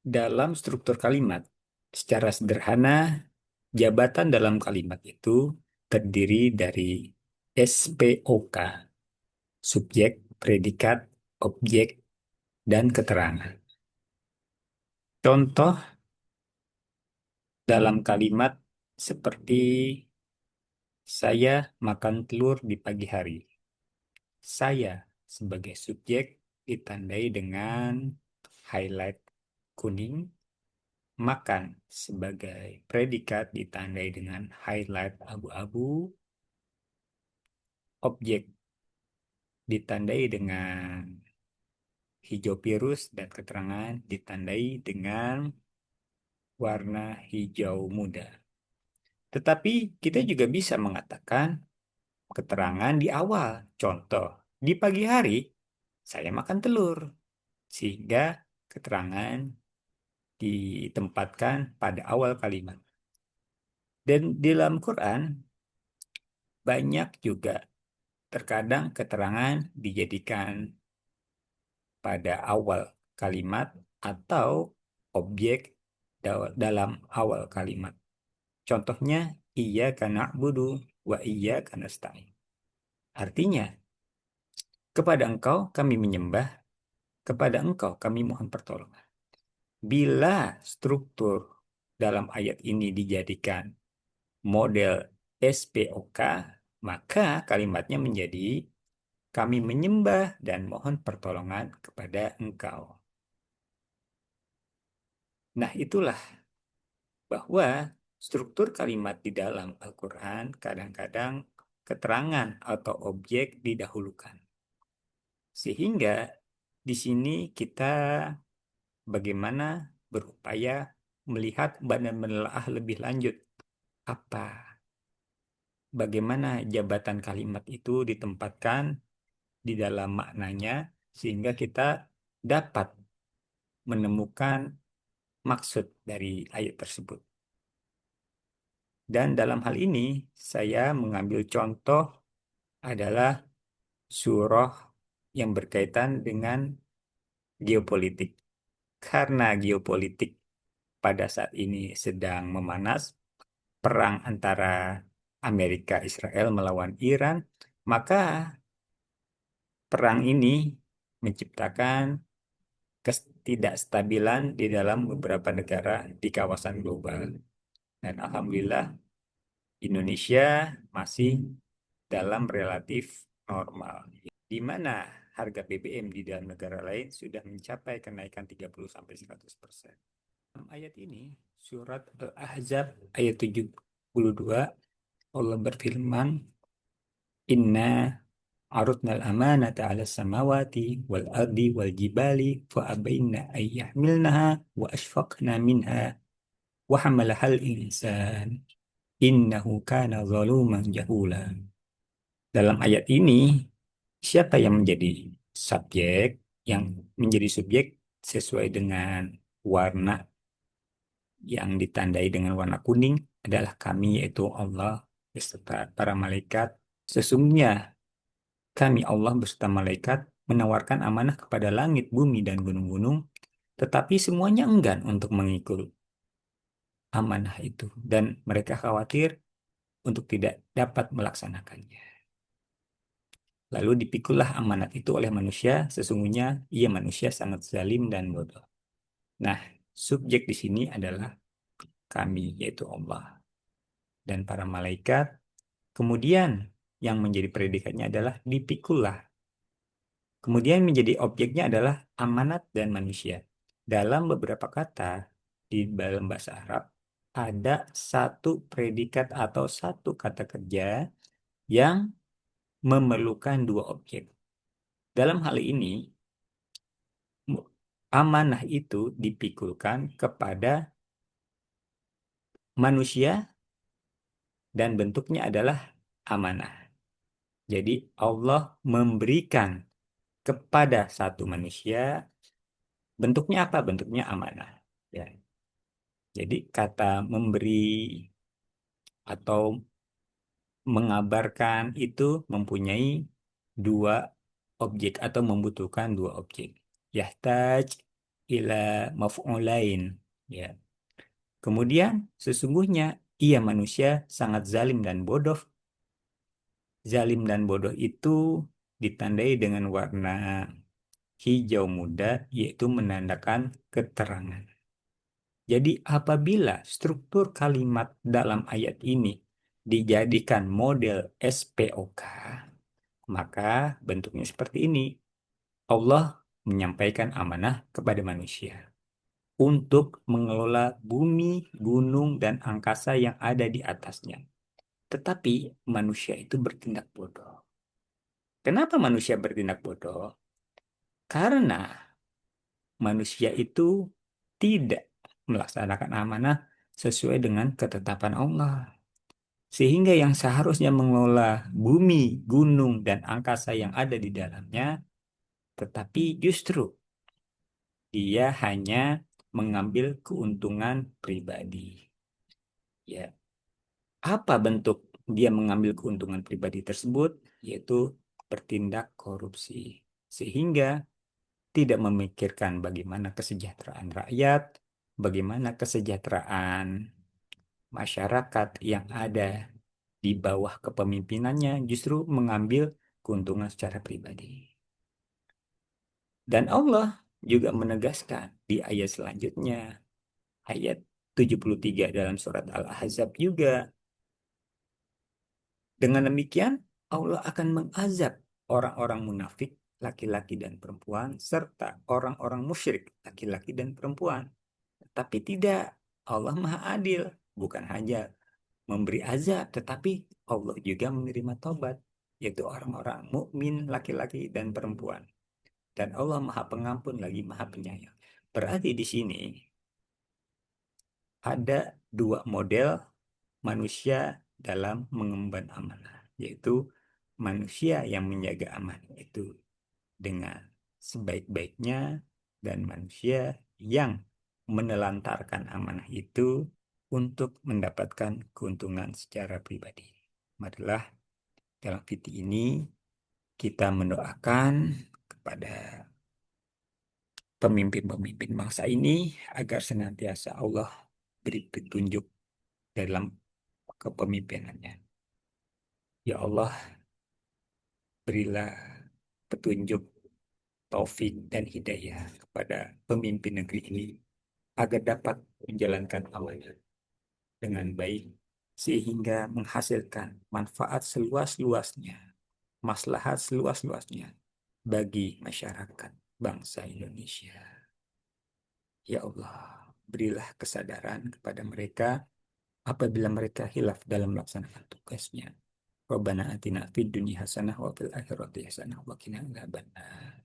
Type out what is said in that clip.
Dalam struktur kalimat, secara sederhana, jabatan dalam kalimat itu terdiri dari SPOK, subjek, predikat, objek, dan keterangan. Contoh dalam kalimat seperti saya makan telur di pagi hari. Saya sebagai subjek ditandai dengan highlight kuning, makan sebagai predikat ditandai dengan highlight abu-abu, objek ditandai dengan hijau virus, dan keterangan ditandai dengan warna hijau muda. Tetapi kita juga bisa mengatakan keterangan di awal. Contoh, di pagi hari saya makan telur, sehingga keterangan ditempatkan pada awal kalimat. Dan di dalam Quran banyak juga terkadang keterangan dijadikan pada awal kalimat atau objek dalam awal kalimat. Contohnya, iyyaka na'budu wa iyyaka nasta'in. Artinya, kepada engkau kami menyembah, kepada engkau kami mohon pertolongan. Bila struktur dalam ayat ini dijadikan model SPOK, maka kalimatnya menjadi kami menyembah dan mohon pertolongan kepada engkau. Nah, itulah bahwa struktur kalimat di dalam Al-Quran kadang-kadang keterangan atau objek didahulukan. Sehingga di sini kita bagaimana berupaya melihat dan menelaah lebih lanjut bagaimana jabatan kalimat itu ditempatkan di dalam maknanya sehingga kita dapat menemukan maksud dari ayat tersebut. Dan dalam hal ini saya mengambil contoh adalah surah yang berkaitan dengan geopolitik. Karena geopolitik pada saat ini sedang memanas, perang antara Amerika Israel melawan Iran, maka perang ini menciptakan ketidakstabilan di dalam beberapa negara di kawasan global. Dan alhamdulillah Indonesia masih dalam relatif normal, di mana harga BBM di dalam negara lain sudah mencapai kenaikan 30-100%. Dalam ayat ini, surat Al-Ahzab ayat 72, Allah berfirman, Inna arutnal amanata ala samawati wal ardi wal jibali fa abaina ayyahmilnaha wa ashfaqna minha wa hamalahal insan innahu kana zaluman jahula. Dalam ayat ini, siapa yang menjadi subjek? Yang menjadi subjek sesuai dengan warna yang ditandai dengan warna kuning adalah kami, yaitu Allah beserta para malaikat. Sesungguhnya kami Allah beserta malaikat menawarkan amanah kepada langit, bumi, dan gunung-gunung, tetapi semuanya enggan untuk mengikut amanah itu. Dan mereka khawatir untuk tidak dapat melaksanakannya. Lalu dipikullah amanat itu oleh manusia, sesungguhnya ia manusia sangat zalim dan bodoh. Nah, subjek di sini adalah kami, yaitu Allah dan para malaikat. Kemudian yang menjadi predikatnya adalah dipikullah. Kemudian menjadi objeknya adalah amanat dan manusia. Dalam beberapa kata di dalam bahasa Arab, ada satu predikat atau satu kata kerja yang memerlukan dua objek. Dalam hal ini, amanah itu dipikulkan kepada manusia dan bentuknya adalah amanah. Jadi Allah memberikan kepada satu manusia, bentuknya apa? Bentuknya amanah. Ya. Jadi kata memberi atau mengabarkan itu mempunyai dua objek atau membutuhkan dua objek. Yahtaj ila maf'ulain, ya. Kemudian sesungguhnya ia manusia sangat zalim dan bodoh. Zalim dan bodoh itu ditandai dengan warna hijau muda, yaitu menandakan keterangan. Jadi apabila struktur kalimat dalam ayat ini dijadikan model SPOK, maka bentuknya seperti ini. Allah menyampaikan amanah kepada manusia untuk mengelola bumi, gunung, dan angkasa yang ada di atasnya. Tetapi manusia itu bertindak bodoh. Kenapa manusia bertindak bodoh? Karena manusia itu tidak melaksanakan amanah sesuai dengan ketetapan Allah. Sehingga yang seharusnya mengelola bumi, gunung, dan angkasa yang ada di dalamnya, tetapi justru dia hanya mengambil keuntungan pribadi. Ya, apa bentuk dia mengambil keuntungan pribadi tersebut? Yaitu bertindak korupsi. Sehingga tidak memikirkan bagaimana kesejahteraan rakyat, bagaimana kesejahteraan masyarakat yang ada di bawah kepemimpinannya, justru mengambil keuntungan secara pribadi. Dan Allah juga menegaskan di ayat selanjutnya, ayat 73 dalam surat Al-Ahzab juga. Dengan demikian, Allah akan mengazab orang-orang munafik, laki-laki dan perempuan, serta orang-orang musyrik, laki-laki dan perempuan. Tapi tidak, Allah Maha Adil. Bukan hanya memberi azab, tetapi Allah juga menerima tobat, yaitu orang-orang mukmin, laki-laki dan perempuan. Dan Allah Maha Pengampun lagi Maha Penyayang. Berarti di sini ada dua model manusia dalam mengemban amanah, yaitu manusia yang menjaga amanah itu dengan sebaik-baiknya dan manusia yang menelantarkan amanah itu untuk mendapatkan keuntungan secara pribadi. Marilah dalam fitih ini kita mendoakan kepada pemimpin-pemimpin bangsa ini agar senantiasa Allah beri petunjuk dalam kepemimpinannya. Ya Allah, berilah petunjuk, taufik, dan hidayah kepada pemimpin negeri ini agar dapat menjalankan amanah dengan baik sehingga menghasilkan manfaat seluas-luasnya, maslahat seluas-luasnya bagi masyarakat bangsa Indonesia. Ya Allah, berilah kesadaran kepada mereka apabila mereka hilaf dalam melaksanakan tugasnya. Rabbana atina fid dunya hasanah wa fil akhirati hasanah wa qina adzabannar.